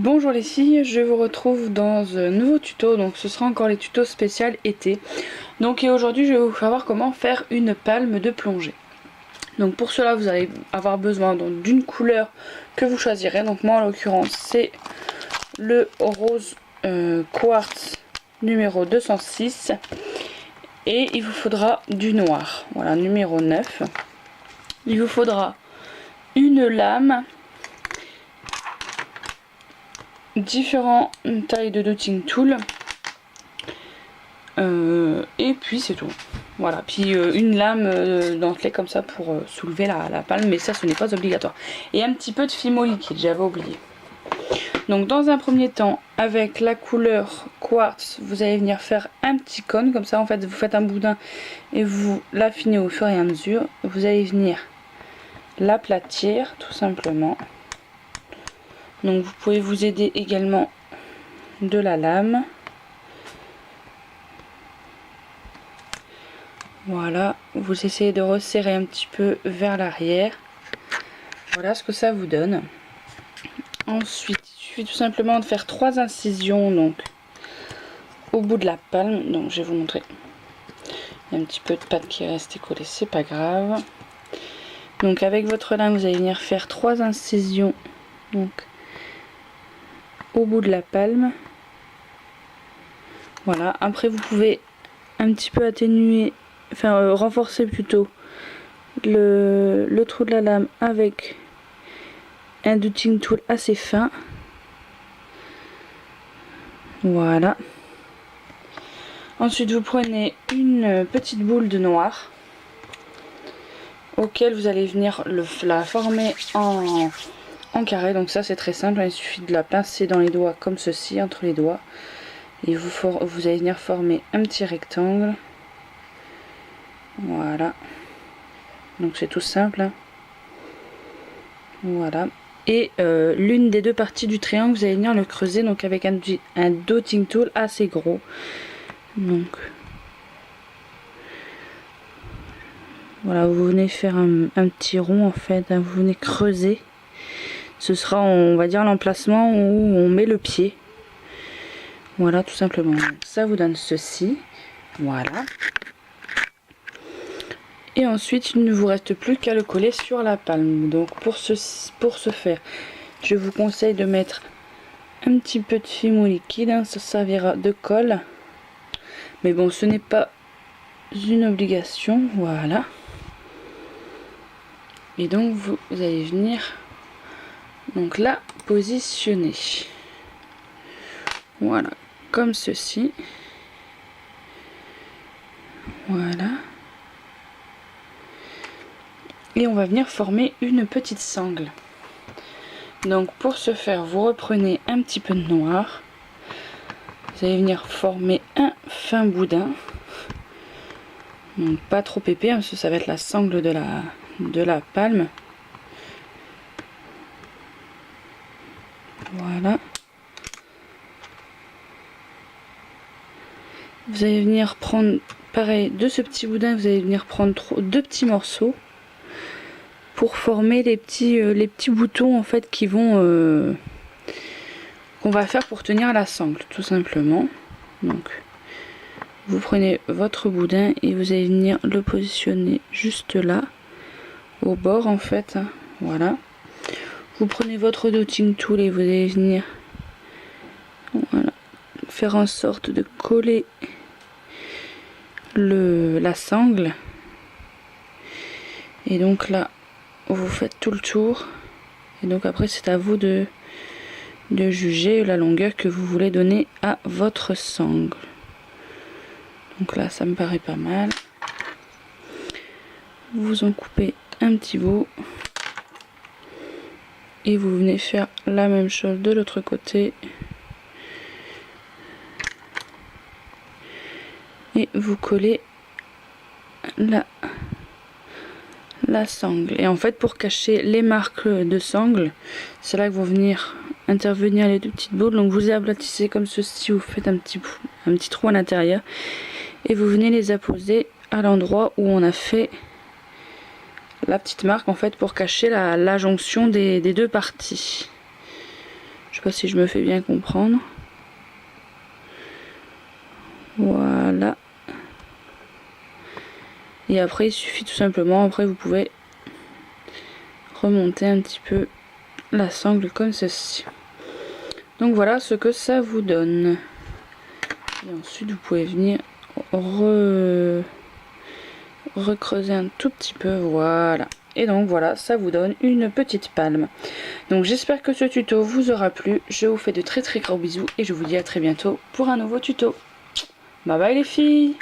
Bonjour les filles, je vous retrouve dans un nouveau tuto, donc ce sera encore les tutos spécial été. Donc et aujourd'hui je vais vous faire voir comment faire une palme de plongée. Donc pour cela vous allez avoir besoin d'une couleur que vous choisirez. Donc moi en l'occurrence c'est le rose quartz numéro 206. Et il vous faudra du noir, voilà numéro 9. Il vous faudra une lame, différentes tailles de dotting tool, et puis c'est tout. Voilà, puis une lame dentelée comme ça pour soulever la palme, mais ça ce n'est pas obligatoire. Et un petit peu de fimo liquide, j'avais oublié. Donc dans un premier temps, avec la couleur quartz, vous allez venir faire un petit cône, comme ça en fait vous faites un boudin et vous l'affinez au fur et à mesure. Vous allez venir l'aplatir tout simplement. Donc vous pouvez vous aider également de la lame. Voilà, vous essayez de resserrer un petit peu vers l'arrière. Voilà ce que ça vous donne. Ensuite, il suffit tout simplement de faire 3 incisions donc au bout de la palme. Donc je vais vous montrer. Il y a un petit peu de pâte qui est restée collée, c'est pas grave. Donc avec votre lame, vous allez venir faire 3 incisions donc au bout de la palme. Voilà, après vous pouvez un petit peu atténuer, enfin renforcer plutôt le trou de la lame avec un dotting tool assez fin. Voilà. Ensuite vous prenez une petite boule de noir auquel vous allez venir la former en carré. Donc ça c'est très simple, il suffit de la pincer dans les doigts comme ceci, entre les doigts, et vous allez venir former un petit rectangle. Voilà, donc c'est tout simple, hein. Voilà, et l'une des deux parties du triangle vous allez venir le creuser donc avec un dotting tool assez gros. Donc voilà, vous venez faire un petit rond en fait, hein, vous venez creuser. Ce sera, on va dire, l'emplacement où on met le pied. Voilà, tout simplement. Ça vous donne ceci. Voilà. Et ensuite, il ne vous reste plus qu'à le coller sur la palme. Donc pour ce faire, je vous conseille de mettre un petit peu de fimo liquide, hein, ça servira de colle. Mais bon, ce n'est pas une obligation. Voilà. Et donc vous allez venir donc là positionner. Voilà, comme ceci. Voilà. Et on va venir former une petite sangle. Donc pour ce faire, vous reprenez un petit peu de noir. Vous allez venir former un fin boudin. Donc pas trop épais, parce que ça va être la sangle de la palme. Voilà. Vous allez venir prendre, pareil, de ce petit boudin, vous allez venir prendre deux petits morceaux pour former les petits boutons en fait qui vont qu'on va faire pour tenir la sangle, tout simplement. Donc vous prenez votre boudin et vous allez venir le positionner juste là, au bord en fait, hein. Voilà. Vous prenez votre dotting tool et vous allez venir, voilà, faire en sorte de coller la sangle. Et donc là, vous faites tout le tour. Et donc après, c'est à vous de juger la longueur que vous voulez donner à votre sangle. Donc là, ça me paraît pas mal. Vous en coupez un petit bout. Et vous venez faire la même chose de l'autre côté. Et vous collez la sangle. Et en fait, pour cacher les marques de sangle, c'est là que vont venir intervenir les deux petites boules. Donc vous les aplatissez comme ceci, vous faites un petit trou à l'intérieur. Et vous venez les apposer à l'endroit où on a fait la petite marque en fait pour cacher la jonction des deux parties. sais pas si je me fais bien comprendre. Voilà. Et après il suffit tout simplement, après vous pouvez remonter un petit peu la sangle comme ceci. Donc voilà ce que ça vous donne. Et ensuite vous pouvez venir recreuser un tout petit peu, voilà. Et donc voilà, ça vous donne une petite palme. Donc j'espère que ce tuto vous aura plu. Je vous fais de très gros bisous et je vous dis à très bientôt pour un nouveau tuto. Bye bye les filles!